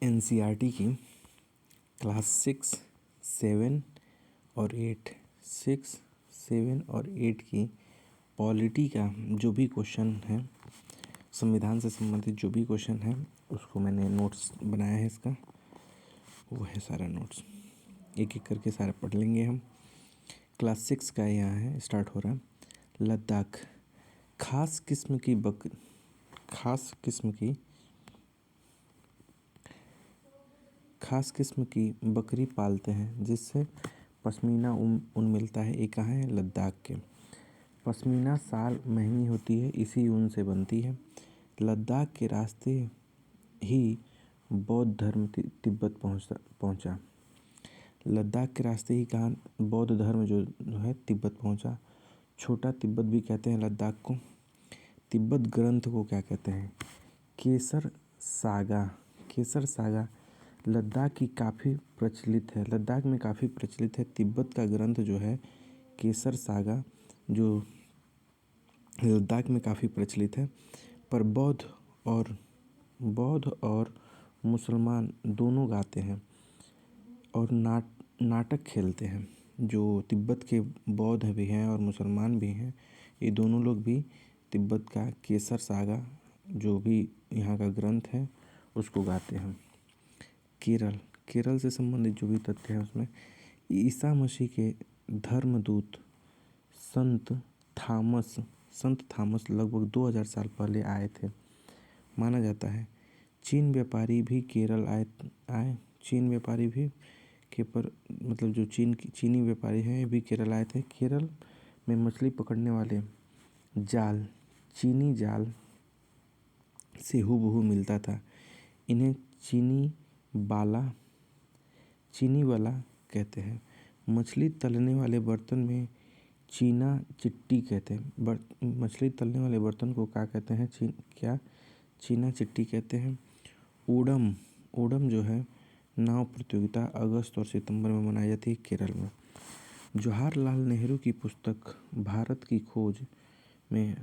NCERT की class 6, 7 और 8, 6, 7 और 8 की पॉलिटी का जो भी क्वेश्चन है, संविधान से संबंधित जो भी क्वेश्चन है, उसको मैंने नोट्स बनाया है। इसका वो है सारा नोट्स, एक एक करके सारा पढ़ लेंगे हम। क्लास 6 का यहाँ है, स्टार्ट हो रहा है। लद्दाख खास किस्म की बकरी पालते हैं जिससे पश्मीना ऊन मिलता है। ये कहाँ है? लद्दाख के। पश्मीना शाल महंगी होती है, इसी ऊन से बनती है। लद्दाख के रास्ते ही बौद्ध धर्म तिब्बत पहुंचा। लद्दाख के रास्ते ही कहाँ बौद्ध धर्म जो है तिब्बत पहुंचा। छोटा तिब्बत भी कहते हैं लद्दाख को। तिब्बत ग्रंथ को क्या कहते हैं? केसर सागा लद्दाख की काफ़ी प्रचलित है। लद्दाख में काफ़ी प्रचलित है। तिब्बत का ग्रंथ जो है केसर सागा, जो लद्दाख में काफ़ी प्रचलित है। पर बौद्ध और मुसलमान दोनों गाते हैं और नाटक खेलते हैं। जो तिब्बत के बौद्ध भी हैं और मुसलमान भी हैं, ये दोनों लोग भी तिब्बत का केसर सागा जो भी यहाँ का ग्रंथ है उसको गाते हैं। केरल से संबंधित जो भी तथ्य है उसमें ईसा मसीह के धर्मदूत संत थॉमस लगभग 2000 साल पहले आए थे, माना जाता है। चीन व्यापारी भी केरल आए। चीन व्यापारी भी मतलब जो चीनी व्यापारी हैं भी केरल आए थे। केरल में मछली पकड़ने वाले जाल चीनी जाल से हूबहू मिलता था। इन्हें चीनी वाला कहते हैं। मछली तलने वाले बर्तन में चीना चिट्टी कहते हैं। मछली तलने वाले बर्तन को क्या कहते हैं? चीना चिट्टी कहते हैं। ओणम जो है नाव प्रतियोगिता अगस्त और सितंबर में मनाई जाती है केरल में। जवाहरलाल नेहरू की पुस्तक भारत की खोज में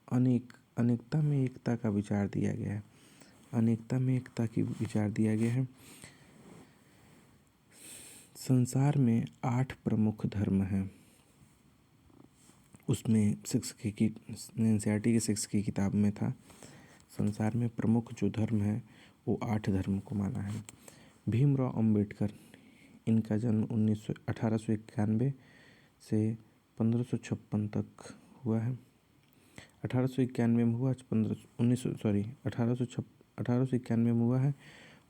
अनेकता में एकता का विचार दिया गया है। अनेकता में एकता की विचार दिया गया है। संसार में 8 प्रमुख धर्म हैं। उसमें एनसीईआरटी के 6 की किताब में था। संसार में प्रमुख जो धर्म है वो 8 धर्म को माना है। भीमराव अंबेडकर, इनका जन्म 1891 से 1556 तक हुआ है। 1891 में हुआ, 1891 में हुआ है,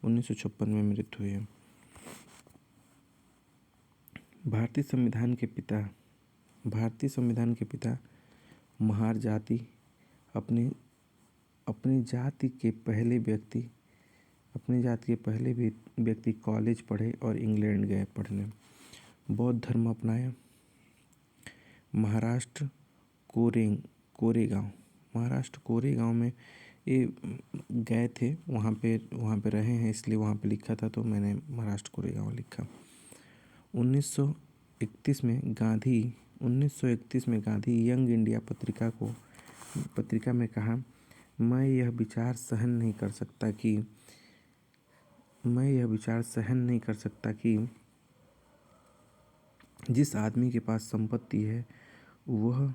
1956 में मृत्यु हुई है। भारतीय संविधान के पिता महार जाति अपनी जाति के पहले व्यक्ति कॉलेज पढ़े और इंग्लैंड गए पढ़ने। बौद्ध धर्म अपनाया। महाराष्ट्र कोरेगांव में ये गए थे, वहाँ पे रहे हैं, इसलिए वहाँ पे लिखा था, तो मैंने महाराष्ट्र कोरेगांव लिखा। 1931 में गांधी यंग इंडिया पत्रिका में कहा, मैं यह विचार सहन नहीं कर सकता कि जिस आदमी के पास संपत्ति है वह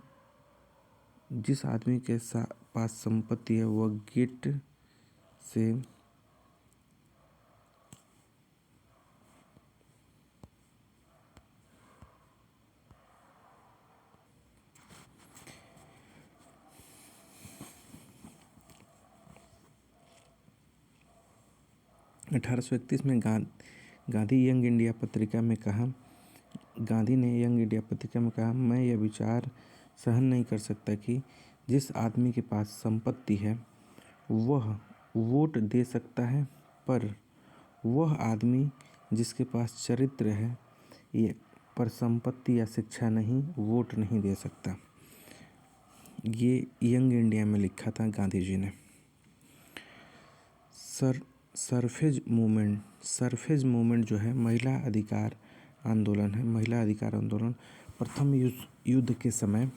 गेट से में गांधी ने यंग इंडिया पत्रिका में कहा, मैं यह विचार सहन नहीं कर सकता कि जिस आदमी के पास संपत्ति है वह वोट दे सकता है, पर वह आदमी जिसके पास चरित्र है पर संपत्ति या शिक्षा नहीं, वोट नहीं दे सकता। ये यंग इंडिया में लिखा था गांधी जी ने। सरफेज मूवमेंट जो है महिला अधिकार आंदोलन। प्रथम युद्ध के समय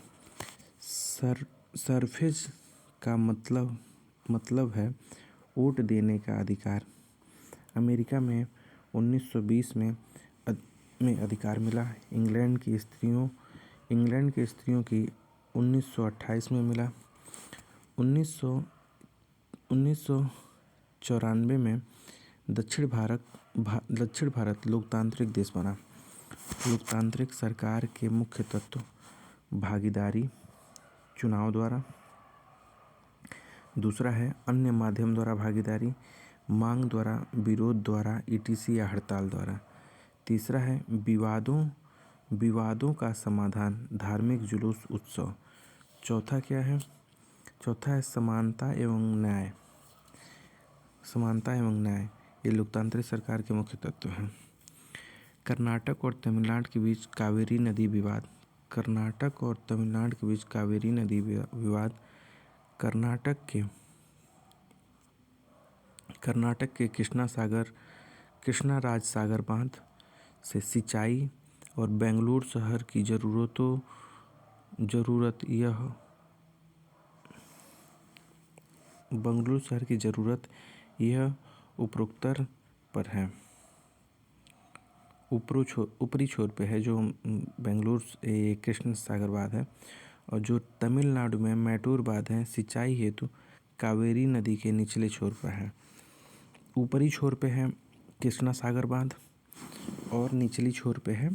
सरफेज का मतलब है वोट देने का अधिकार। अमेरिका में 1920 में अधिकार मिला। इंग्लैंड की स्त्रियों की 1928 में मिला। 1994 में दक्षिण भारत लोकतांत्रिक देश बना। लोकतांत्रिक सरकार के मुख्य तत्व भागीदारी चुनाव द्वारा, दूसरा है अन्य माध्यम द्वारा भागीदारी, मांग द्वारा, विरोध द्वारा, ईटीसी या हड़ताल द्वारा, तीसरा है विवादों का समाधान, धार्मिक जुलूस, उत्सव, चौथा क्या है? चौथा है समानता एवं न्याय। ये लोकतांत्रिक सरकार के मुख्य तत्व हैं। कर्नाटक और तमिलनाडु के बीच कावेरी नदी विवाद। कर्नाटक के कृष्णा राज सागर बांध से सिंचाई और बेंगलुरु शहर की जरूरत यह उपरोक्तर पर है। ऊपरी छोर पे है जो बेंगलुरु कृष्ण सागर बांध है, और जो तमिलनाडु में मैटूर बांध है सिंचाई हेतु कावेरी नदी के निचले छोर पर है। ऊपरी छोर पे है कृष्णा सागर बांध और निचली छोर पे है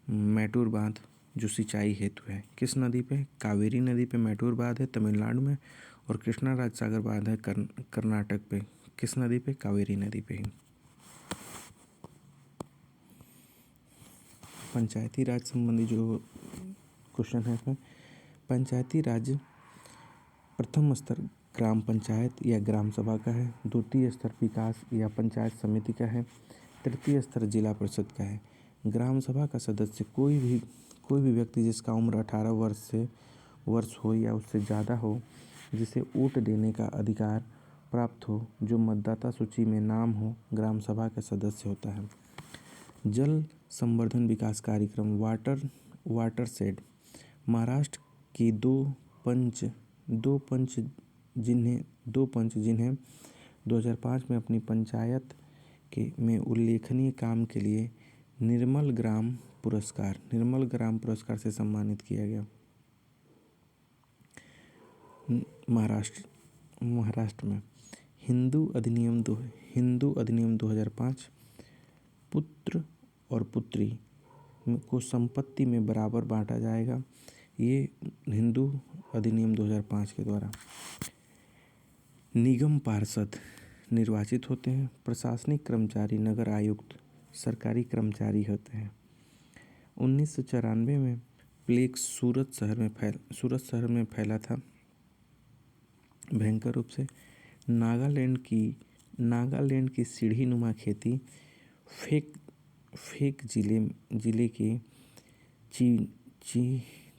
मैटूर बांध जो सिंचाई हेतु है। किस नदी पे? कावेरी नदी पे मैटूर बांध है तमिलनाडु में, और कृष्णा राज सागर बांध है कर्नाटक पे। किस नदी पे? कावेरी नदी पे ही। पंचायती राज संबंधी जो क्वेश्चन है इसमें, पंचायती राज प्रथम स्तर ग्राम पंचायत या ग्राम सभा का है, द्वितीय स्तर विकास या पंचायत समिति का है, तृतीय स्तर जिला परिषद का है। ग्राम सभा का सदस्य कोई भी व्यक्ति जिसका उम्र 18 वर्ष हो या उससे ज़्यादा हो, जिसे वोट देने का अधिकार प्राप्त हो, जो मतदाता सूची में नाम हो, ग्राम सभा का सदस्य होता है। जल संवर्धन विकास कार्यक्रम वाटरशेड। महाराष्ट्र की दो पंच जिन्हें 2005 में अपनी पंचायत में उल्लेखनीय काम के लिए निर्मल ग्राम पुरस्कार से सम्मानित किया गया। महाराष्ट्र में हिंदू अधिनियम 2005 पुत्र और पुत्री को संपत्ति में बराबर बांटा जाएगा। ये हिंदू अधिनियम 2005 के द्वारा। निगम पार्षद निर्वाचित होते हैं। प्रशासनिक कर्मचारी नगर आयुक्त सरकारी कर्मचारी होते हैं। 1994 में प्लेग सूरत शहर में फैला था भयंकर रूप से। नागालैंड की सीढ़ी नुमा खेती फेक जिले के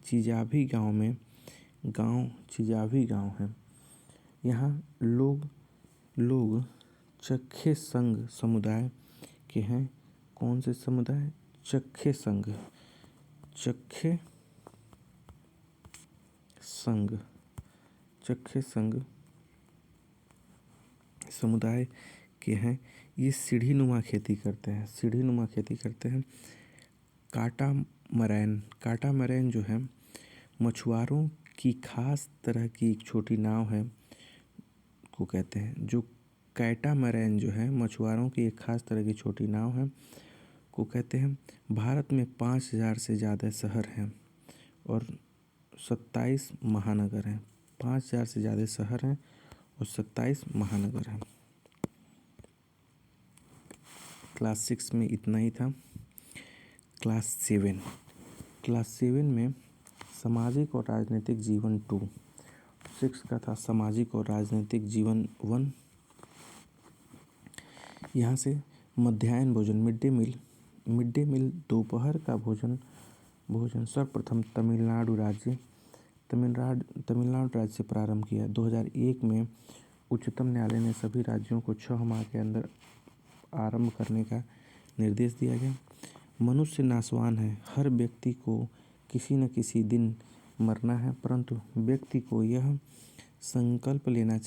चिजाभी गांव है। यहाँ लोग चखे संघ समुदाय के हैं। कौन से समुदाय? चखे संघ समुदाय के हैं। ये सीढ़ी नुमा खेती करते हैं। काटामरैन जो है मछुआरों की खास तरह की एक छोटी नाव है को कहते हैं। जो कैटामरैन जो है मछुआरों की एक खास तरह की छोटी नाव है को कहते हैं। भारत में 5000 से ज़्यादा शहर हैं और 27 महानगर हैं। 5000 से ज़्यादा शहर हैं और 27 महानगर हैं। क्लास 6 में इतना ही था। क्लास 7 में सामाजिक और राजनीतिक जीवन 2, 6 का था सामाजिक और राजनीतिक जीवन 1। यहाँ से मध्याह्न भोजन मिड डे मील दोपहर का भोजन सर्वप्रथम तमिलनाडु राज्य से प्रारंभ किया। 2001 में उच्चतम न्यायालय ने सभी राज्यों को 6 माह के अंदर आरंभ करने का निर्देश दिया गया। मनुष्य नाशवान है। हर व्यक्ति को किसी न किसी दिन मरना है, परंतु व्यक्ति को यह संकल्प लेना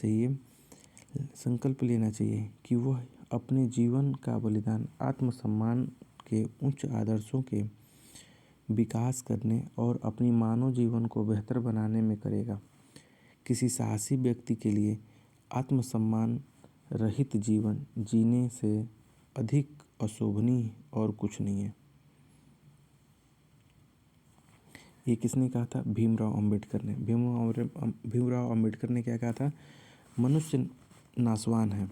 चाहिए कि वह अपने जीवन का बलिदान आत्मसम्मान के उच्च आदर्शों के विकास करने और अपनी मानव जीवन को बेहतर बनाने में करेगा। किसी साहसी व्यक्ति के लिए आत्मसम्मान रहित जीवन जीने से अधिक अशोभनीय और कुछ नहीं है। ये किसने कहा था? भीमराव अंबेडकर ने। भीमराव अंबेडकर ने क्या कहा था? मनुष्य नाशवान है।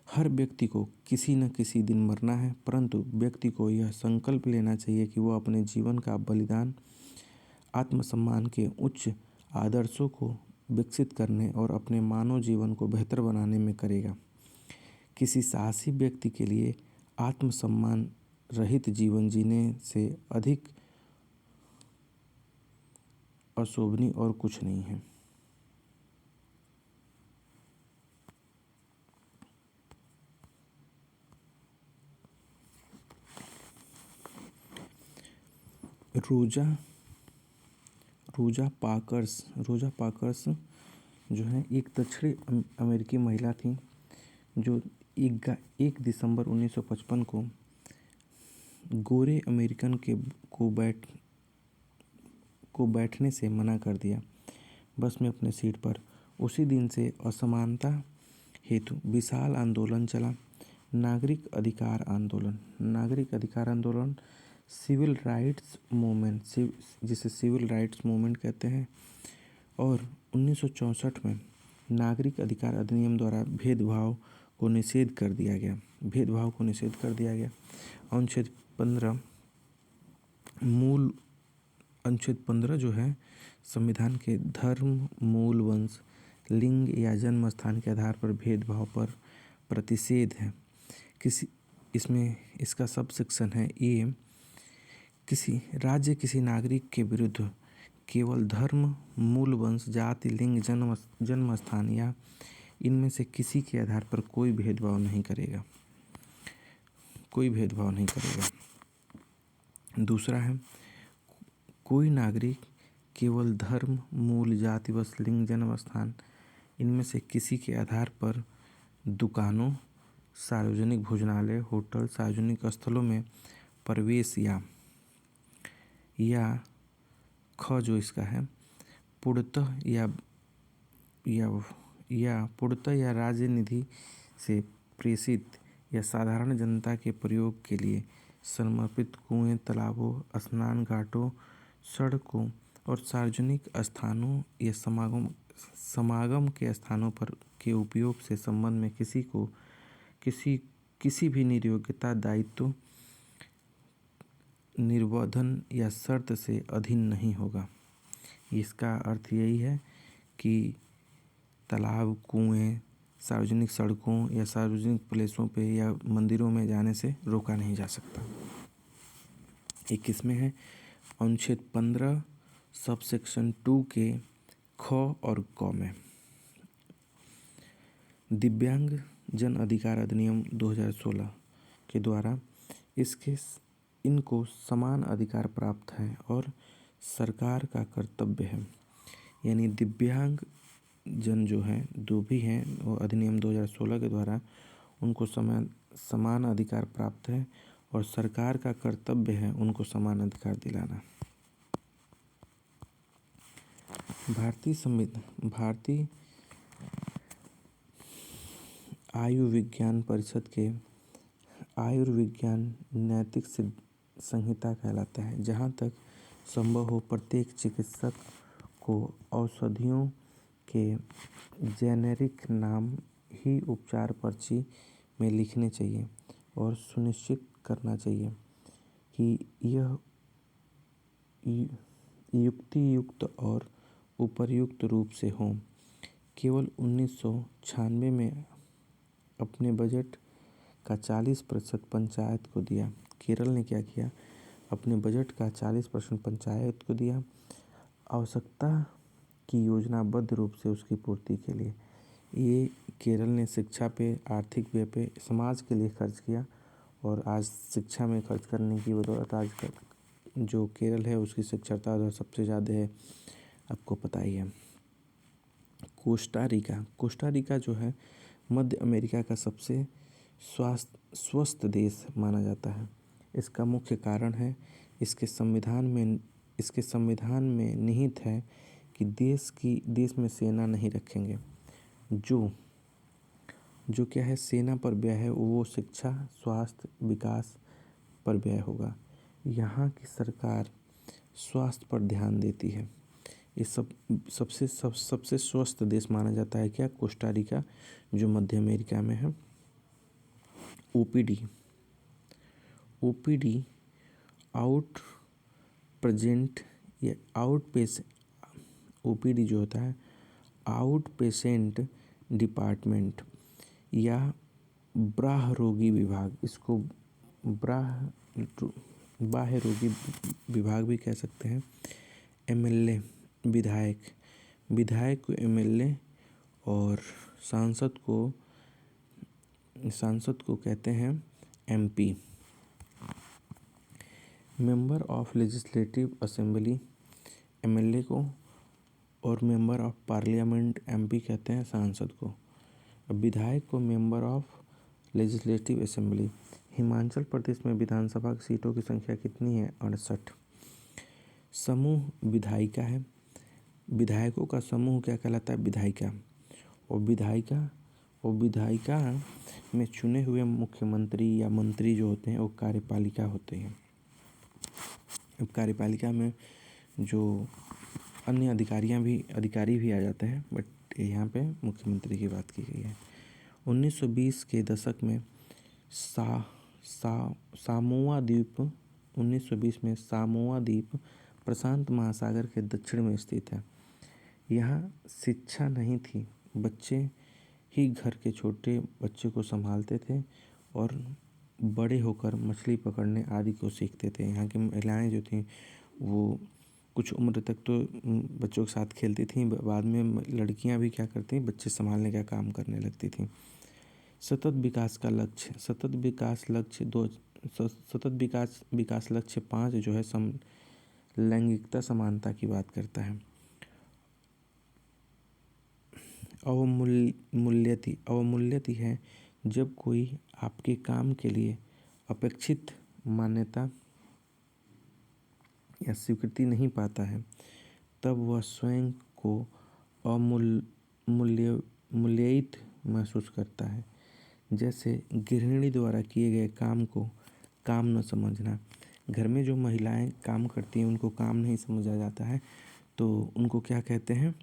हर व्यक्ति को किसी न किसी दिन मरना है, परंतु व्यक्ति को यह संकल्प लेना चाहिए कि वह अपने जीवन का बलिदान आत्मसम्मान के उच्च आदर्शों को विकसित करने और अपने मानव जीवन को बेहतर बनाने में करेगा। किसी साहसी व्यक्ति के लिए आत्मसम्मान रहित जीवन जीने से अधिक अशोभनीय और कुछ नहीं है। रोजा पार्कर्स जो है एक दक्षिणी अमेरिकी महिला थी जो 1 दिसंबर 1955 को गोरे अमेरिकन को बैठने से मना कर दिया बस में अपने सीट पर। उसी दिन से असमानता हेतु विशाल आंदोलन चला। नागरिक अधिकार आंदोलन सिविल राइट्स मूवमेंट, जिसे सिविल राइट्स मूवमेंट कहते हैं। और 1964 में नागरिक अधिकार अधिनियम द्वारा भेदभाव को निषेध कर दिया गया। अनुच्छेद 15 जो है संविधान के धर्म, मूल, वंश, लिंग या जन्म स्थान के आधार पर भेदभाव पर प्रतिषेध है। इसका सब सेक्शन है ए, किसी राज्य किसी नागरिक के विरुद्ध केवल धर्म, मूल, वंश, जाति, लिंग, जन्म स्थान या इनमें से किसी के आधार पर कोई भेदभाव नहीं करेगा। दूसरा है, कोई नागरिक केवल धर्म, मूल, जाति, वंश, लिंग, जन्म स्थान इनमें से किसी के आधार पर दुकानों, सार्वजनिक भोजनालय, होटल, सार्वजनिक स्थलों में प्रवेश या ख जो इसका है पूर्णतः या राजनिधि से प्रेषित या साधारण जनता के प्रयोग के लिए समर्पित कुएं, तालाबों, स्नान घाटों, सड़कों और सार्वजनिक स्थानों या समागम के स्थानों पर के उपयोग से संबंध में किसी भी नियोक्ता दायित्व, निर्बंधन या शर्त से अधीन नहीं होगा। इसका अर्थ यही है कि तालाब, कुएं, सार्वजनिक सड़कों या सार्वजनिक प्लेसों पे या मंदिरों में जाने से रोका नहीं जा सकता। 21 में है अनुच्छेद 15 सब सेक्शन 2 के ख और क में दिव्यांग जन अधिकार अधिनियम 2016 के द्वारा इनको समान अधिकार प्राप्त है और सरकार का कर्तव्य है। यानी दिव्यांग जन जो है जो भी हैं वो अधिनियम 2016 के द्वारा उनको समान अधिकार प्राप्त है और सरकार का कर्तव्य है उनको समान अधिकार दिलाना। भारतीय आयुर्विज्ञान परिषद के आयुर्विज्ञान नैतिक संहिता कहलाता है। जहाँ तक संभव हो प्रत्येक चिकित्सक को औषधियों के जेनेरिक नाम ही उपचार पर्ची में लिखने चाहिए और सुनिश्चित करना चाहिए कि यह युक्तियुक्त और उपर्युक्त रूप से हो। केवल 1996 में अपने बजट का 40% पंचायत को दिया। केरल ने क्या किया? अपने बजट का 40% पंचायत को दिया आवश्यकता की योजनाबद्ध रूप से उसकी पूर्ति के लिए। ये केरल ने शिक्षा पे, आर्थिक व्यय पे, समाज के लिए खर्च किया और आज शिक्षा में खर्च करने की बदौलत आज जो केरल है उसकी साक्षरता दर सबसे ज़्यादा है, आपको पता ही है। कोस्टा रिका जो है मध्य अमेरिका का सबसे स्वस्थ देश माना जाता है। इसका मुख्य कारण है इसके संविधान में निहित है कि देश में सेना नहीं रखेंगे। जो क्या है सेना पर व्यय है वो शिक्षा, स्वास्थ्य, विकास पर व्यय होगा। यहाँ की सरकार स्वास्थ्य पर ध्यान देती है। ये सबसे स्वस्थ देश माना जाता है क्या? कोस्टा रिका, जो मध्य अमेरिका में है। ओपीडी आउट प्रेजेंट या आउट पेशेंट, ओपीडी जो होता है आउट पेशेंट डिपार्टमेंट या बाह्य रोगी विभाग, इसको बाह्य रोगी विभाग भी कह सकते हैं। एमएलए विधायक को एमएलए और सांसद को कहते हैं MP. Member of legislative assembly MLA को और मेंबर ऑफ पार्लियामेंट एमपी कहते हैं सांसद को। अब विधायक को member of legislative assembly. Himachal Pradesh में विधानसभा की सीटों की संख्या कितनी है? 68। समूह विधायिका है। विधायकों का समूह क्या कहलाता है? विधायिका। और विधायिका में चुने हुए मुख्यमंत्री या मंत्री जो होते हैं वो कार्यपालिका होते हैं। अब कार्यपालिका में जो अन्य अधिकारी भी आ जाते हैं, बट यहाँ पे मुख्यमंत्री की बात की गई है। 1920 के दशक में सामोआ द्वीप प्रशांत महासागर के दक्षिण में स्थित है। यहाँ शिक्षा नहीं थी, बच्चे ही घर के छोटे बच्चे को संभालते थे और बड़े होकर मछली पकड़ने आदि को सीखते थे। यहाँ की महिलाएं जो थीं वो कुछ उम्र तक तो बच्चों के साथ खेलती थीं, बाद में लड़कियां भी क्या करती, बच्चे संभालने का काम करने लगती थीं। सतत विकास लक्ष्य 5 जो है लैंगिकता समानता की बात करता है। अवमूल्यति है जब कोई आपके काम के लिए अपेक्षित मान्यता या स्वीकृति नहीं पाता है, तब वह स्वयं को अमूल्यित महसूस करता है। जैसे गृहिणी द्वारा किए गए काम को काम न समझना। घर में जो महिलाएं काम करती हैं उनको काम नहीं समझा जाता है, तो उनको क्या कहते हैं?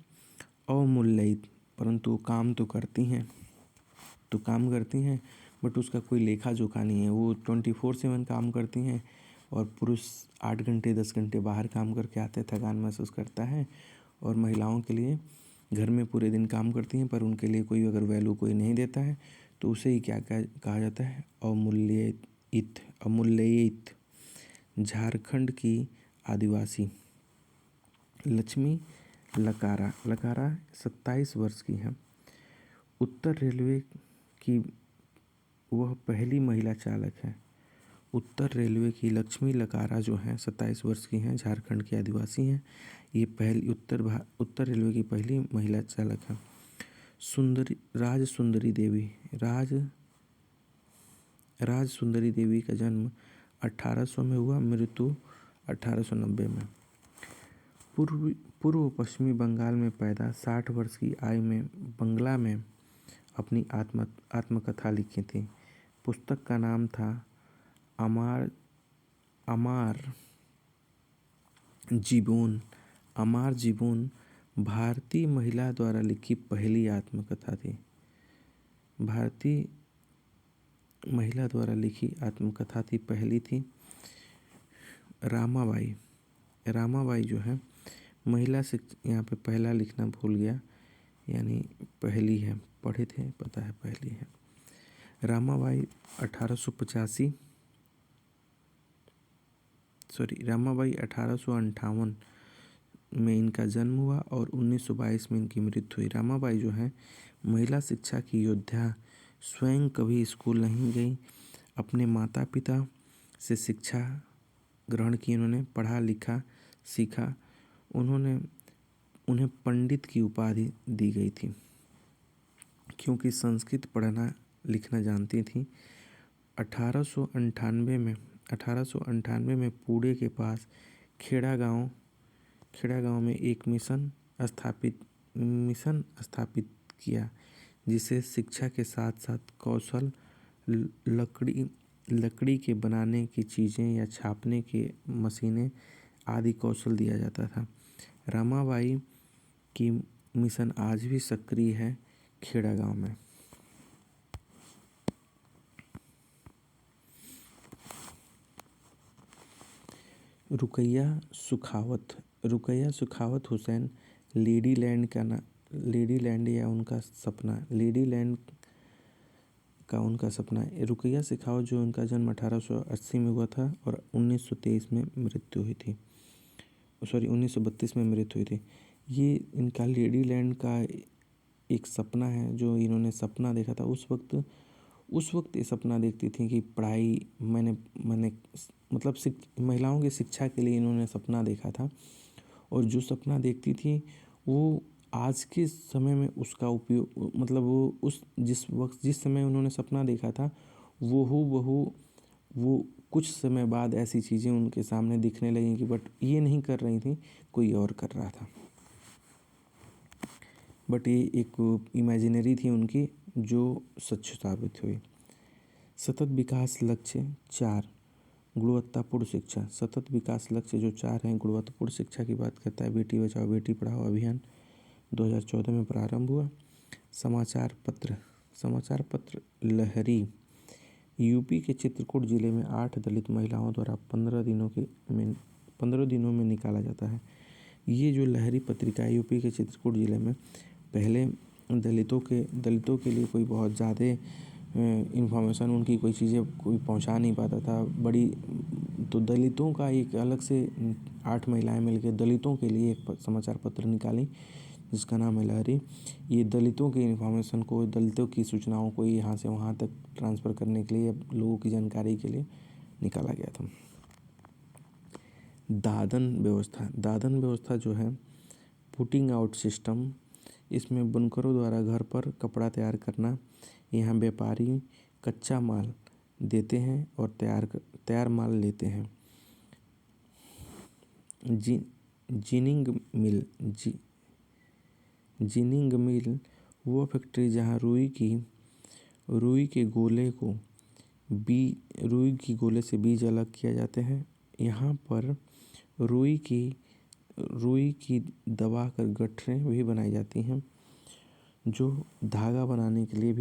अवमूल्यित। परंतु काम तो करती हैं बट उसका कोई लेखा जोखा नहीं है। वो 24/7 काम करती हैं और पुरुष 8 घंटे 10 घंटे बाहर काम करके आते, थकान महसूस करता है। और महिलाओं के लिए घर में पूरे दिन काम करती हैं, पर उनके लिए कोई अगर वैल्यू कोई नहीं देता है तो उसे ही क्या कहा जाता है? अमूल्यित। झारखंड की आदिवासी लक्ष्मी लकारा 27 वर्ष की है। उत्तर रेलवे की वह पहली महिला चालक है। उत्तर रेलवे की लक्ष्मी लकारा जो है 27 वर्ष की हैं, झारखंड की आदिवासी हैं। ये पहली उत्तर रेलवे की पहली महिला चालक है। राज सुंदरी देवी का जन्म 1800 में हुआ, मृत्यु 1890 में। पूर्व पश्चिमी बंगाल में पैदा 60 वर्ष की आयु में बंगला में अपनी आत्मकथा लिखी थी। पुस्तक का नाम था अमार जीवन। भारतीय महिला द्वारा लिखी पहली आत्मकथा थी। भारतीय महिला द्वारा लिखी आत्मकथा थी, पहली थी। रामाबाई जो है महिला से, यहाँ पे पहला लिखना भूल गया, यानी पहली है, पढ़े थे, पता है पहली है। रामाबाई 1858 में इनका जन्म हुआ और 1922 में इनकी मृत्यु हुई। रामाबाई जो है महिला शिक्षा की योद्धा, स्वयं कभी स्कूल नहीं गई, अपने माता पिता से शिक्षा ग्रहण की इन्होंने, पढ़ा लिखा सीखा। उन्हें पंडित की उपाधि दी गई थी क्योंकि संस्कृत पढ़ना लिखना जानती थीं। 1898 में पुणे के पास खेड़ा गांव में एक मिशन स्थापित किया, जिसे शिक्षा के साथ साथ कौशल लकड़ी के बनाने की चीज़ें या छापने की मशीनें आदि कौशल दिया जाता था। रमाबाई की मिशन आज भी सक्रिय है खेड़ा गांव में। रुकैया सुखावत हुसैन लेडीलैंड या उनका सपना। रुकैया सुखावत जो उनका जन्म 1880 में हुआ था और 1932 में मृत्यु हुई थी। ये इनका लेडीलैंड का एक सपना है जो इन्होंने सपना देखा था। उस वक्त ये सपना देखती थी कि पढ़ाई मैंने मतलब महिलाओं की शिक्षा के लिए इन्होंने सपना देखा था, और जो सपना देखती थी वो आज के समय में उसका उपयोग मतलब वो जिस समय उन्होंने सपना देखा था वो कुछ समय बाद ऐसी चीज़ें उनके सामने दिखने लगीं कि बट ये नहीं कर रही थी, कोई और कर रहा था। बट ये एक इमेजिनरी थी उनकी जो सच साबित हुई। सतत विकास लक्ष्य 4 गुणवत्तापूर्ण शिक्षा। सतत विकास लक्ष्य जो 4 हैं गुणवत्तापूर्ण शिक्षा की बात करता है। बेटी बचाओ बेटी पढ़ाओ अभियान 2014 में प्रारंभ हुआ। समाचार पत्र लहरी यूपी के चित्रकूट जिले में 8 दलित महिलाओं द्वारा 15 दिनों में निकाला जाता है। ये जो लहरी पत्रिका है यूपी के चित्रकूट जिले में, पहले दलितों के लिए कोई बहुत ज़्यादा इन्फॉर्मेशन उनकी कोई चीज़ें कोई पहुंचा नहीं पाता था तो दलितों का एक अलग से 8 महिलाएं मिलकर दलितों के लिए एक समाचार पत्र निकाली जिसका नाम है लहरी। ये दलितों की इन्फॉर्मेशन को, दलितों की सूचनाओं को यहाँ से वहाँ तक ट्रांसफ़र करने के लिए, लोगों की जानकारी के लिए निकाला गया था। दादन व्यवस्था जो है पुटिंग आउट सिस्टम, इसमें बुनकरों द्वारा घर पर कपड़ा तैयार करना। यहाँ व्यापारी कच्चा माल देते हैं और तैयार माल लेते हैं। जिनिंग मिल वो फैक्ट्री जहाँ रुई की गोले से बीज अलग किया जाते हैं। यहाँ पर रुई की दबाकर गठरें भी बनाई जाती हैं जो धागा बनाने के लिए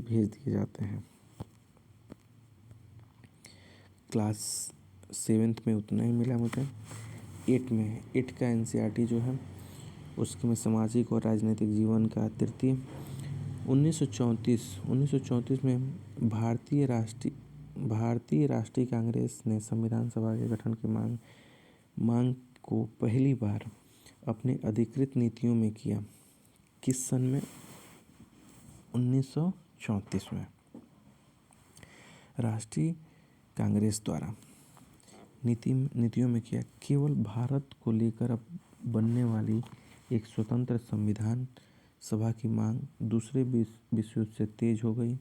भेज दिए जाते हैं। क्लास 7th में उतना ही मिला मुझे। 8 का NCERT जो है उसके में सामाजिक और राजनीतिक जीवन का तृतीय। 1934 में भारतीय राष्ट्रीय कांग्रेस ने संविधान सभा के गठन की मांग को पहली बार अपने अधिकृत नीतियों में किया। किस सन में? 1934 में राष्ट्रीय कांग्रेस द्वारा नीतियों में किया। केवल भारत को लेकर अब बनने वाली एक स्वतंत्र संविधान सभा की मांग दूसरे विश्व युद्ध से तेज हो गई।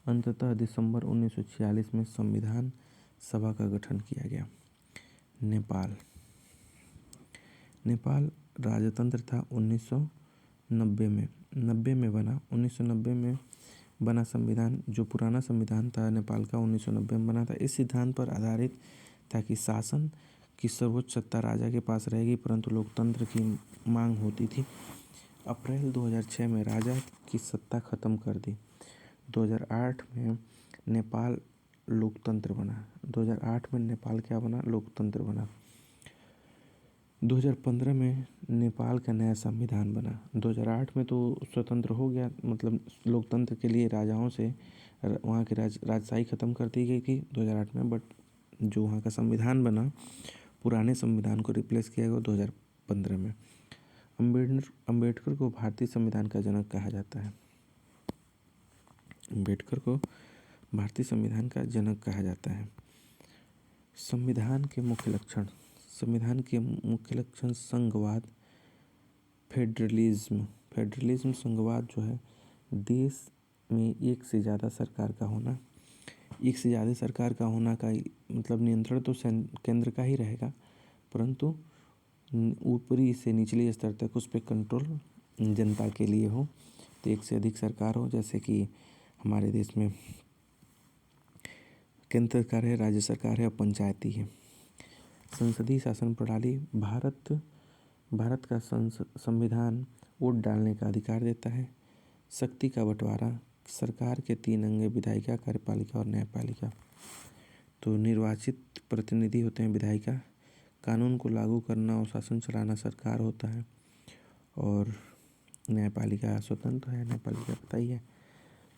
अंततः दिसंबर 1946 में संविधान सभा का गठन किया गया। नेपाल राजतंत्र था 1990 में बना। 1990 में बना संविधान, जो पुराना संविधान था नेपाल का 1990 में बना था। इस सिद्धांत पर आधारित था कि शासन की सर्वोच्च सत्ता राजा के पास रहेगी, परंतु लोकतंत्र की मांग होती थी। अप्रैल 2006 में राजा की सत्ता खत्म कर दी। 2008 में नेपाल लोकतंत्र बना। 2008 में नेपाल क्या बना? लोकतंत्र बना। 2015 में नेपाल का नया संविधान बना। 2008 में तो स्वतंत्र हो गया, मतलब लोकतंत्र के लिए राजाओं से वहाँ की राजशाही ख़त्म कर दी गई थी 2008 में। बट जो वहाँ का संविधान बना, पुराने संविधान को रिप्लेस किया गया 2015 में। अम्बेडकर को भारतीय संविधान का जनक कहा जाता है। अम्बेडकर को भारतीय संविधान का जनक कहा जाता है। संविधान के मुख्य लक्षण संघवाद, फेडरलिज्म संघवाद जो है देश में एक से ज़्यादा सरकार का होना। एक से ज़्यादा सरकार का होना का मतलब नियंत्रण तो केंद्र का ही रहेगा, परंतु ऊपरी से निचले स्तर तक उस पर कंट्रोल जनता के लिए हो। तो एक से अधिक सरकार हो, जैसे कि हमारे देश में केंद्र सरकार है, राज्य सरकार है और पंचायती है। संसदीय शासन प्रणाली भारत का संविधान वोट डालने का अधिकार देता है। शक्ति का बंटवारा, सरकार के 3 अंग, विधायिका, कार्यपालिका और न्यायपालिका। तो निर्वाचित प्रतिनिधि होते हैं विधायिका, कानून को लागू करना और शासन चलाना सरकार होता है, और न्यायपालिका स्वतंत्र है, न्यायपालिका पता ही है।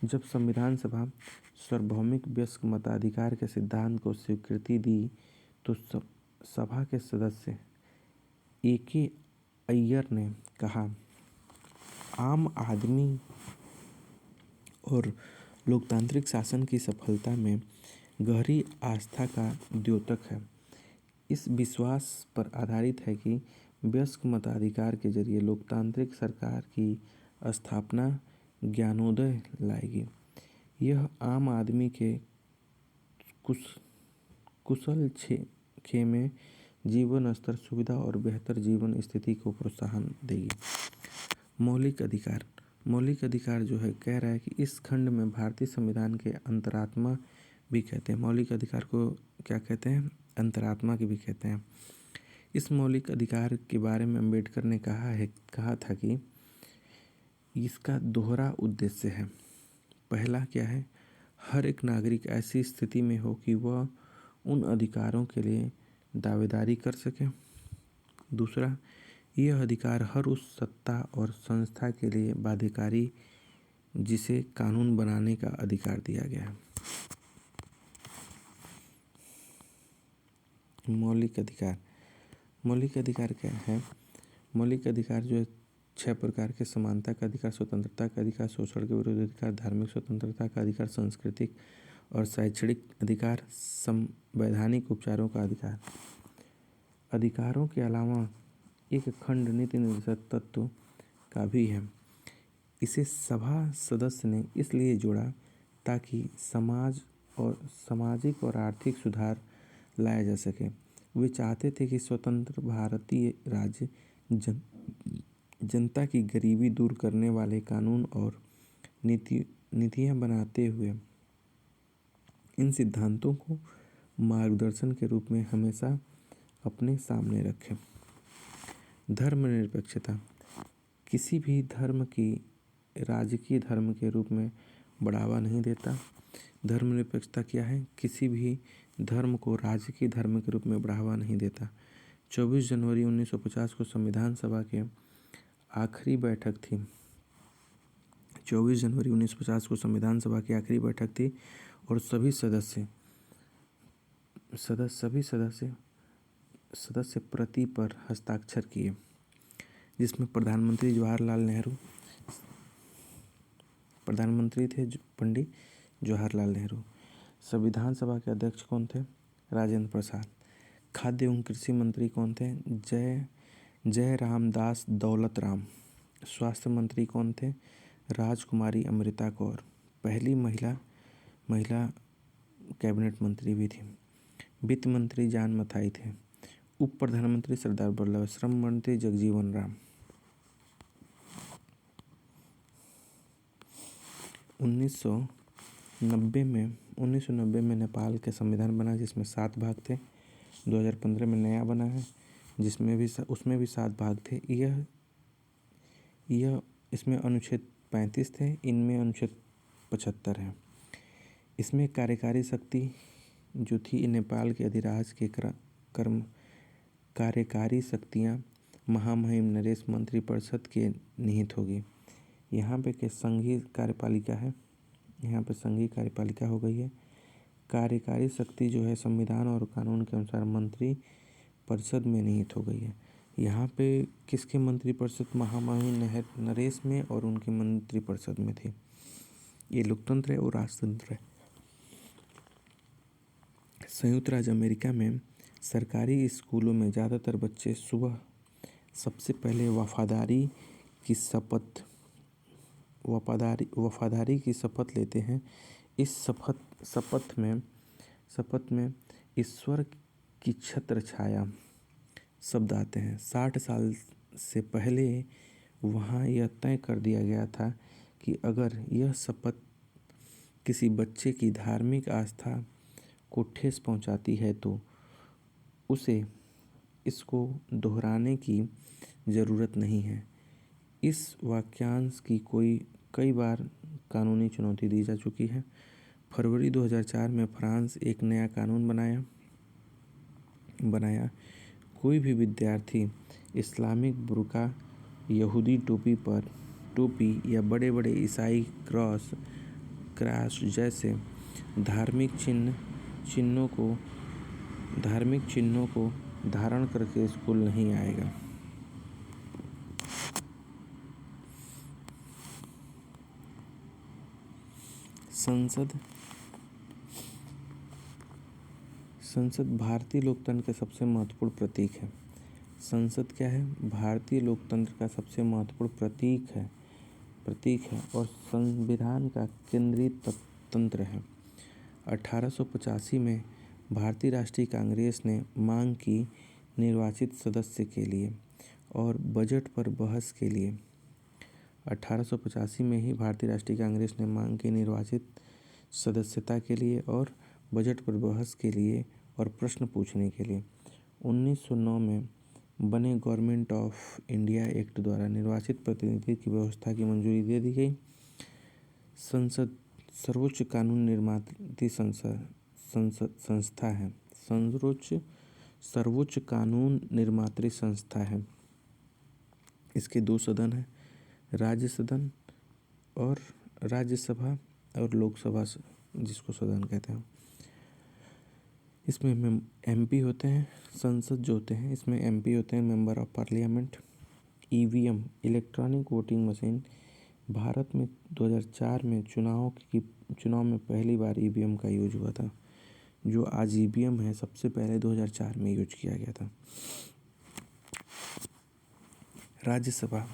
जब संविधान सभा सार्वभौमिक वयस्क मताधिकार के सिद्धांत को स्वीकृति दी तो सभा के सदस्य A.K. अय्यर ने कहा, आम आदमी और लोकतांत्रिक शासन की सफलता में गहरी आस्था का द्योतक है। इस विश्वास पर आधारित है कि वयस्क मताधिकार के जरिए लोकतांत्रिक सरकार की स्थापना ज्ञानोदय लाएगी। यह आम आदमी के कुशल खेमे जीवन स्तर, सुविधा और बेहतर जीवन स्थिति को प्रोत्साहन देगी। मौलिक अधिकार जो है कह रहा है कि इस खंड में भारतीय संविधान के अंतरात्मा भी कहते हैं। मौलिक अधिकार को क्या कहते हैं? अंतरात्मा की भी कहते हैं। इस मौलिक अधिकार के बारे में अम्बेडकर ने कहा था कि इसका दोहरा उद्देश्य है। पहला क्या है? हर एक नागरिक ऐसी स्थिति में हो कि वह उन अधिकारों के लिए दावेदारी कर सके। दूसरा, यह अधिकार हर उस सत्ता और संस्था के लिए बाध्यकारी जिसे कानून बनाने का अधिकार दिया गया है। मौलिक अधिकार क्या है? मौलिक अधिकार जो है 6 प्रकार के: समानता का अधिकार, स्वतंत्रता का अधिकार, शोषण के विरुद्ध अधिकार, धार्मिक स्वतंत्रता का अधिकार, सांस्कृतिक और शैक्षणिक अधिकार, संवैधानिक उपचारों का अधिकार। अधिकारों के अलावा एक खंड नीति निर्देशक तत्व का भी है। इसे सभा सदस्य ने इसलिए जोड़ा ताकि सामाजिक और आर्थिक सुधार लाया जा सके। वे चाहते थे कि स्वतंत्र भारतीय राज्य जनता की गरीबी दूर करने वाले कानून और नीतियाँ बनाते हुए इन सिद्धांतों को मार्गदर्शन के रूप में हमेशा अपने सामने रखें। धर्मनिरपेक्षता किसी भी धर्म की राजकीय धर्म के रूप में बढ़ावा नहीं देता। धर्मनिरपेक्षता क्या है? किसी भी धर्म को राजकीय धर्म के रूप में बढ़ावा नहीं देता। 24 जनवरी 1950 को संविधान सभा के आखिरी बैठक थी। 24 जनवरी 1950 को संविधान सभा की आखिरी बैठक थी और सभी सदस्य प्रति पर हस्ताक्षर किए, जिसमें प्रधानमंत्री थे पंडित जवाहरलाल नेहरू। संविधान सभा के अध्यक्ष कौन थे? राजेंद्र प्रसाद। खाद्य एवं कृषि मंत्री कौन थे? जय रामदास दौलत राम। स्वास्थ्य मंत्री कौन थे? राजकुमारी अमृता कौर, पहली महिला कैबिनेट मंत्री भी थी। वित्त मंत्री जॉन मथाई थे। उप प्रधानमंत्री सरदार वल्लभ, श्रम मंत्री जगजीवन राम। 1990 में नेपाल के संविधान बना, जिसमें 7 भाग थे। 2015 में नया बना है, उसमें भी 7 भाग थे। इसमें अनुच्छेद 35 थे, इनमें अनुच्छेद 75 है। इसमें कार्यकारी शक्ति जो थी नेपाल के अधिराज के कार्यकारी शक्तियाँ महामहिम नरेश मंत्रिपरिषद के निहित होगी। यहाँ पे के संघीय कार्यपालिका है, यहाँ पे संघीय कार्यपालिका हो गई है। कार्यकारी शक्ति जो है संविधान और कानून के अनुसार मंत्री परिषद में निहित हो गई है। यहाँ पे किसके मंत्रिपरिषद? महामहिम नरेश में और उनके मंत्रिपरिषद में थी। ये लोकतंत्र है और राजतंत्र है। संयुक्त राज्य अमेरिका में सरकारी स्कूलों में ज़्यादातर बच्चे सुबह सबसे पहले वफादारी की शपथ वफादारी की शपथ लेते हैं। इस शपथ में ईश्वर की छत्र छाया शब्द आते हैं। 60 साल से पहले वहाँ यह तय कर दिया गया था कि अगर यह शपथ किसी बच्चे की धार्मिक आस्था को ठेस पहुँचाती है तो उसे इसको दोहराने की ज़रूरत नहीं है। इस वाक्यांश की कई बार कानूनी चुनौती दी जा चुकी है। फरवरी 2004 में फ्रांस एक नया कानून बनाया। कोई भी विद्यार्थी इस्लामिक बुर्का, यहूदी टोपी या बड़े बड़े ईसाई क्रॉस जैसे धार्मिक चिन्हों को धारण करके स्कूल नहीं आएगा। संसद भारतीय लोकतंत्र का सबसे महत्वपूर्ण प्रतीक है। संसद क्या है? भारतीय लोकतंत्र का सबसे महत्वपूर्ण प्रतीक है और संविधान का केंद्रीय तंत्र है। 1885 में भारतीय राष्ट्रीय कांग्रेस ने मांग की निर्वाचित सदस्य के लिए और बजट पर बहस के लिए 1885 में ही भारतीय राष्ट्रीय कांग्रेस ने मांग की निर्वाचित सदस्यता के लिए और बजट पर बहस के लिए और प्रश्न पूछने के लिए 1909 में बने गवर्नमेंट ऑफ इंडिया एक्ट द्वारा निर्वाचित प्रतिनिधि की व्यवस्था की मंजूरी दे दी गई। संसद सर्वोच्च कानून निर्मात्री संस्था है। सर्वोच्च कानून निर्मात्री संस्था है। इसके 2 सदन हैं, राज्यसभा और लोकसभा जिसको सदन कहते हैं। इसमें एमपी होते हैं। संसद जो होते हैं इसमें एमपी होते हैं, member of parliament. EVM electronic voting machine. Bharat में 2004 में चुनाव में पहली बार ईवीएम का यूज हुआ था। जो आज ईवीएम है सबसे पहले 2004 में यूज किया गया था। राज्यसभा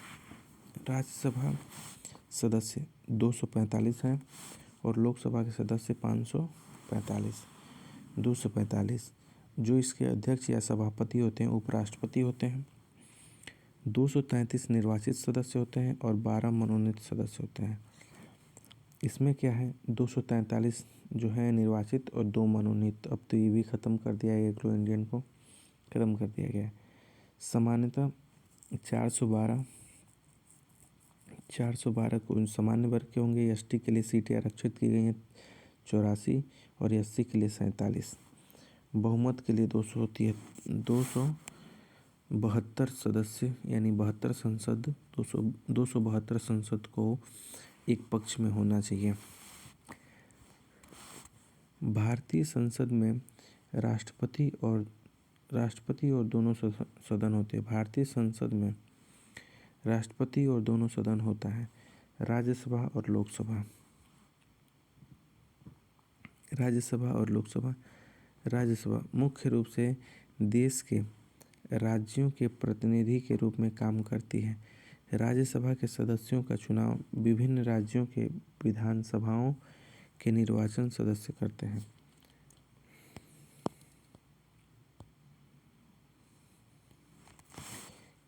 सदस्य 245 हैं और लोकसभा के सदस्य 245 जो इसके अध्यक्ष या सभापति होते हैं, उपराष्ट्रपति होते हैं। 233 निर्वाचित सदस्य होते हैं और 12 मनोनीत सदस्य होते हैं। इसमें क्या है, 243 जो है निर्वाचित और 2 मनोनीत। अब तो ये भी ख़त्म कर दिया है, एग्लो इंडियन को ख़त्म कर दिया गया है। सामान्यतः 412 को सामान्य वर्ग के होंगे। एसटी के लिए सीटें आरक्षित की गई हैं 84 और एससी के लिए 47। बहुमत के लिए 272 सदस्य यानी 272 संसद को एक पक्ष में होना चाहिए। भारतीय संसद में राष्ट्रपति और दोनों सदन होते हैं। भारतीय संसद में राष्ट्रपति और दोनों सदन होता है, राज्यसभा और लोकसभा। राज्यसभा मुख्य रूप से देश के राज्यों के प्रतिनिधि के रूप में काम करती है। राज्यसभा के सदस्यों का चुनाव विभिन्न राज्यों के विधानसभाओं के निर्वाचन सदस्य करते हैं।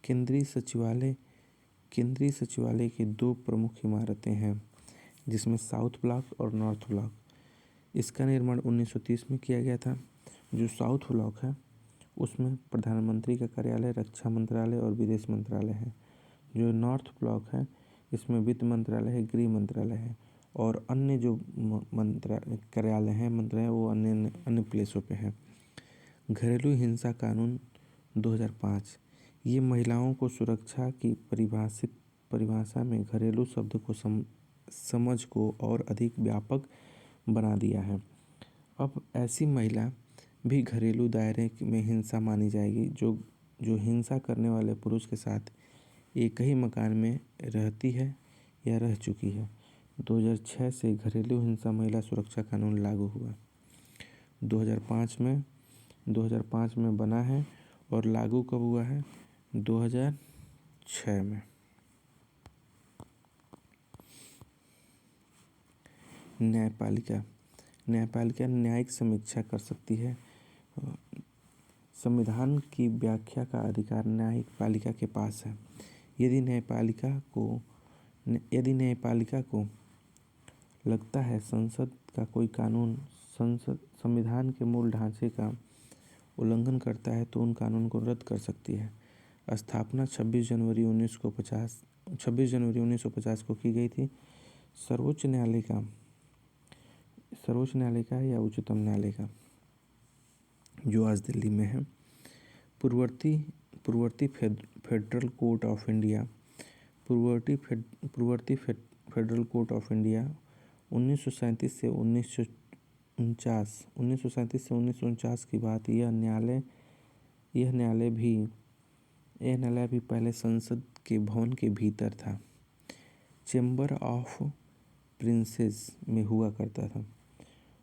केंद्रीय सचिवालय की 2 प्रमुख इमारतें हैं जिसमें साउथ ब्लॉक और नॉर्थ ब्लॉक। इसका निर्माण 1930 में किया गया था। जो साउथ ब्लॉक है उसमें प्रधानमंत्री का कार्यालय, रक्षा मंत्रालय और विदेश मंत्रालय है। जो नॉर्थ ब्लॉक है इसमें वित्त मंत्रालय है, गृह मंत्रालय है और अन्य जो कार्यालय हैं वो अन्य प्लेसों पे हैं। घरेलू हिंसा कानून 2005 ये महिलाओं को सुरक्षा की परिभाषा में घरेलू शब्द को समझ को और अधिक व्यापक बना दिया है। अब ऐसी महिला भी घरेलू दायरे में हिंसा मानी जाएगी जो हिंसा करने वाले पुरुष के साथ एक ही मकान में रहती है या रह चुकी है। 2006 से घरेलू हिंसा महिला सुरक्षा कानून लागू हुआ। 2005 में बना है और लागू कब हुआ है? 2006 में। न्यायपालिका न्यायपालिका न्यायिक समीक्षा कर सकती है। संविधान की व्याख्या का अधिकार न्यायपालिका के पास है। यदि न्यायपालिका को लगता है संसद का कोई कानून संविधान के मूल ढांचे का उल्लंघन करता है तो उन कानून को रद्द कर सकती है। स्थापना 26 जनवरी 1950 को की गई थी। सर्वोच्च न्यायालय का या उच्चतम न्यायालय का, जो आज दिल्ली में है। पूर्ववर्ती फेडरल कोर्ट ऑफ इंडिया पूर्ववर्ती फेडरल कोर्ट ऑफ इंडिया 1937 से 1949 की बात। यह न्यायालय भी पहले संसद के भवन के भीतर था। चेंबर ऑफ प्रिंसेस में हुआ करता था।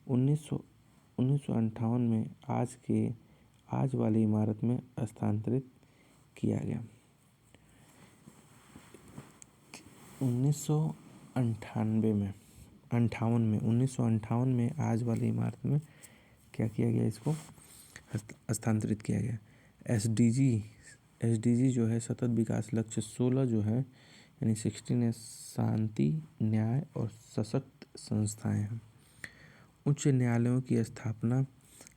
1958 में आज वाली इमारत में स्थानांतरित किया गया। 1958 में आज वाली इमारत में क्या किया गया, इसको स्थानांतरित किया गया। एसडीजी जो है सतत विकास लक्ष्य 16 जो है यानी 16 शांति, न्याय और सशक्त संस्थाएं हैं। उच्च न्यायालयों की स्थापना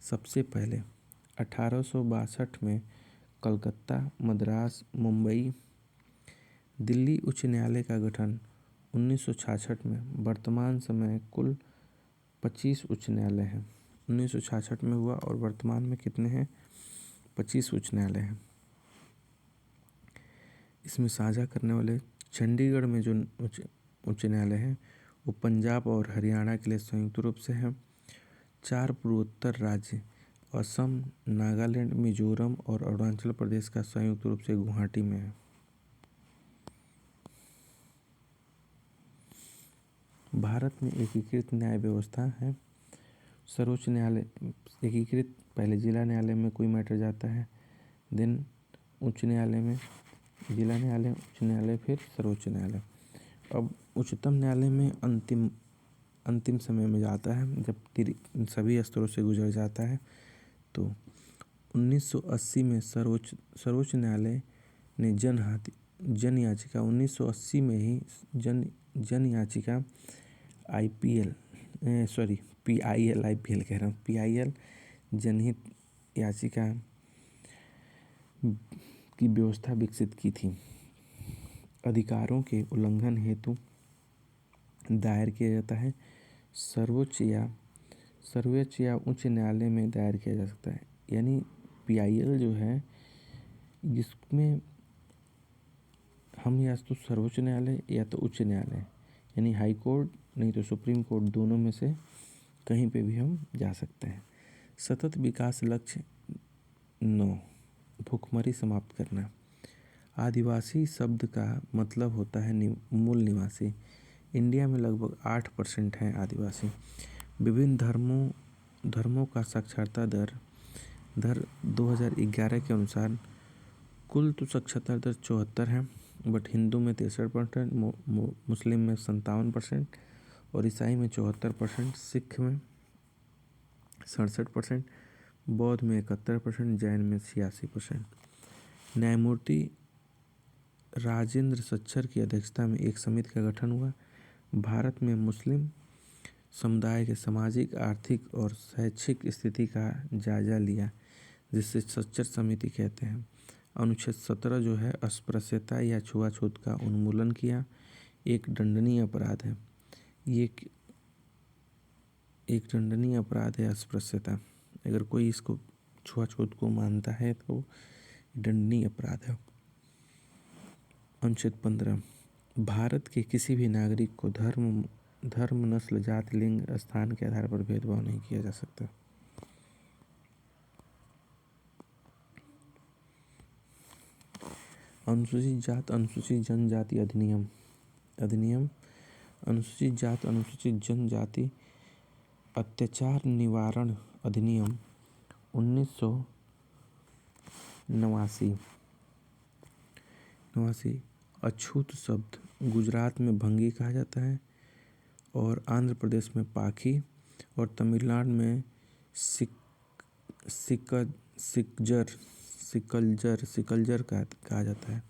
सबसे पहले 1862 में कलकत्ता, मद्रास, मुंबई, दिल्ली उच्च न्यायालय का गठन 1966 में। वर्तमान समय कुल 25 उच्च न्यायालय हैं। 1966 में हुआ और वर्तमान में कितने हैं? 25 उच्च न्यायालय हैं। इसमें साझा करने वाले चंडीगढ़ में जो उच्च न्यायालय है वो पंजाब और हरियाणा के लिए संयुक्त रूप से है। 4 पूर्वोत्तर राज्य असम, नागालैंड, मिजोरम और अरुणाचल प्रदेश का संयुक्त रूप से गुवाहाटी में है। भारत में एकीकृत न्याय व्यवस्था है। सर्वोच्च न्यायालय एकीकृत, पहले जिला न्यायालय में कोई मैटर जाता है, देन उच्च न्यायालय में, जिला न्यायालय, उच्च न्यायालय, फिर सर्वोच्च न्यायालय। अब उच्चतम न्यायालय में अंतिम समय में जाता है जब सभी स्तरों से गुजर जाता है। तो 1980 में सर्वोच्च न्यायालय ने जन याचिका 1980 में ही जन याचिका PIL जनहित याचिका की व्यवस्था विकसित की थी। अधिकारों के उल्लंघन हेतु दायर किया जाता है। सर्वोच्च या उच्च न्यायालय में दायर किया जा सकता है। यानी PIL जो है, जिसमें हम या तो सर्वोच्च न्यायालय या तो उच्च न्यायालय यानी हाई कोर्ट नहीं तो सुप्रीम कोर्ट, दोनों में से कहीं पे भी हम जा सकते हैं। सतत विकास लक्ष्य 9 भूखमरी समाप्त करना। आदिवासी शब्द का मतलब होता है मूल निवासी। इंडिया में लगभग 8% हैं आदिवासी। विभिन्न धर्मों का साक्षरता दर 2011 के अनुसार कुल तो साक्षरता दर 74 है, बट हिंदू में 63%, मुस्लिम में 57% और ईसाई में 74%, सिख में 67%, बौद्ध में 71%, जैन में 86%। न्यायमूर्ति राजेंद्र सच्चर की अध्यक्षता में एक समिति का गठन हुआ। भारत में मुस्लिम समुदाय के सामाजिक, आर्थिक और शैक्षिक स्थिति का जायजा लिया, जिसे सच्चर समिति कहते हैं। अनुच्छेद 17 जो है अस्पृश्यता या छुआछूत का उन्मूलन किया। एक दंडनीय अपराध है। ये एक दंडनीय अपराध है अस्पृश्यता। अगर कोई इसको छुआछूत को मानता है तो दंडनीय अपराध है। अनुच्छेद 15 भारत के किसी भी नागरिक को धर्म, नस्ल, जाति, लिंग, स्थान के आधार पर भेदभाव नहीं किया जा सकता। अनुसूचित जात अनुसूचित जनजाति अधिनियम अनुसूचित जात अनुसूचित जनजाति अत्याचार निवारण अधिनियम 1989। अछूत शब्द गुजरात में भंगी कहा जाता है और आंध्र प्रदेश में पाखी और तमिलनाडु में सिकलजर कहा जाता है।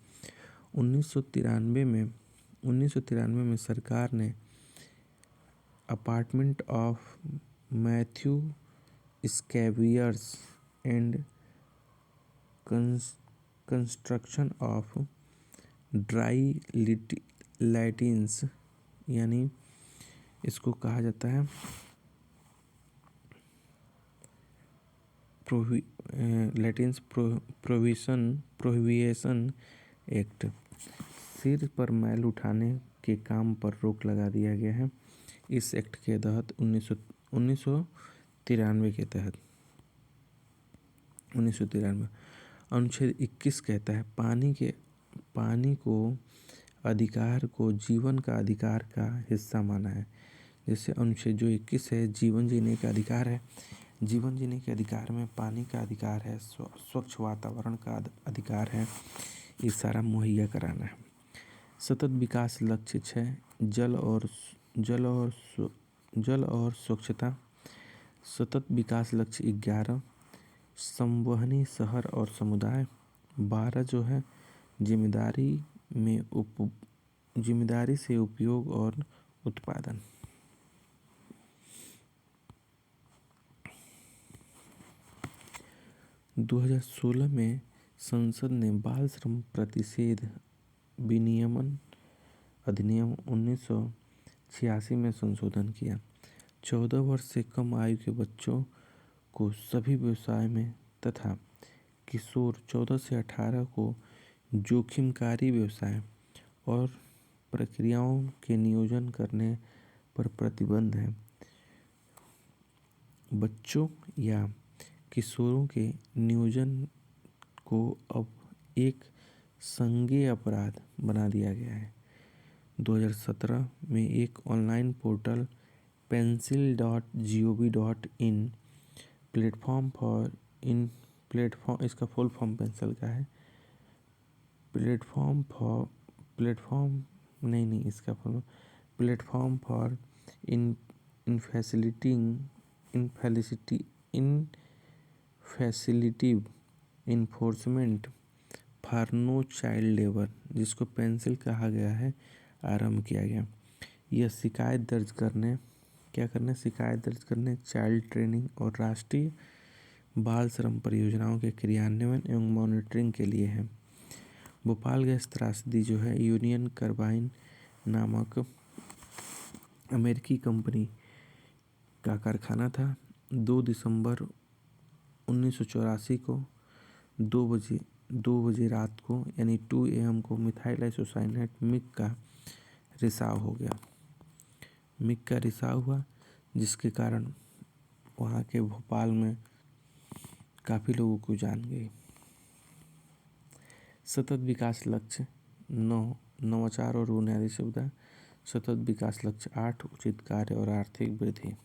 1993 में सरकार ने apartment of Matthew scavengers and construction of dry latrines, यानी इसको कहा जाता है लैटिन्स प्रोहिबिशन एक्ट। सिर पर मैल उठाने के काम पर रोक लगा दिया गया है इस एक्ट के तहत। 1993 के तहत 1993 अनुच्छेद 21 कहता है पानी को अधिकार को जीवन का अधिकार का हिस्सा माना है। जैसे अनुच्छेद जो 21 है जीवन जीने का अधिकार है, जीवन जीने के अधिकार में पानी का अधिकार है, स्वच्छ वातावरण का अधिकार है, ये सारा मुहैया कराना है। सतत विकास लक्ष्य 6 जल और स्वच्छता। सतत विकास लक्ष्य 11 संवहनी शहर और समुदाय। 12 जो है जिम्मेदारी से उपयोग और उत्पादन। - 2016 में संसद ने बाल श्रम प्रतिषेध विनियमन अधिनियम 1986 में संशोधन किया। 14 वर्ष से कम आयु के बच्चों को सभी व्यवसाय में तथा किशोर 14 से 18 को जोखिमकारी व्यवसाय और प्रक्रियाओं के नियोजन करने पर प्रतिबंध है। बच्चों या किशोरों के नियोजन को अब एक संज्ञेय अपराध बना दिया गया है। 2017 में एक ऑनलाइन पोर्टल pencil.gov.in इसका फुल फॉर्म पेंसिल का है, platform for facilitative enforcement for no child labour, जिसको पेंसिल कहा गया है, आरंभ किया गया। यह शिकायत दर्ज करने, चाइल्ड ट्रेनिंग और राष्ट्रीय बाल श्रम परियोजनाओं के क्रियान्वयन एवं मॉनिटरिंग के लिए है। भोपाल गैस त्रासदी जो है यूनियन कार्बाइन नामक अमेरिकी कंपनी का कारखाना था। 2 दिसंबर 1984 को 2 बजे रात को यानी 2 AM को मिथाइल आइसोसाइनेट मिग का रिसाव हुआ, जिसके कारण वहाँ के भोपाल में काफ़ी लोगों को जान गई। सतत विकास लक्ष्य 9 नवाचार और बुनियादी सुविधा। सतत विकास लक्ष्य 8 उचित कार्य और आर्थिक वृद्धि।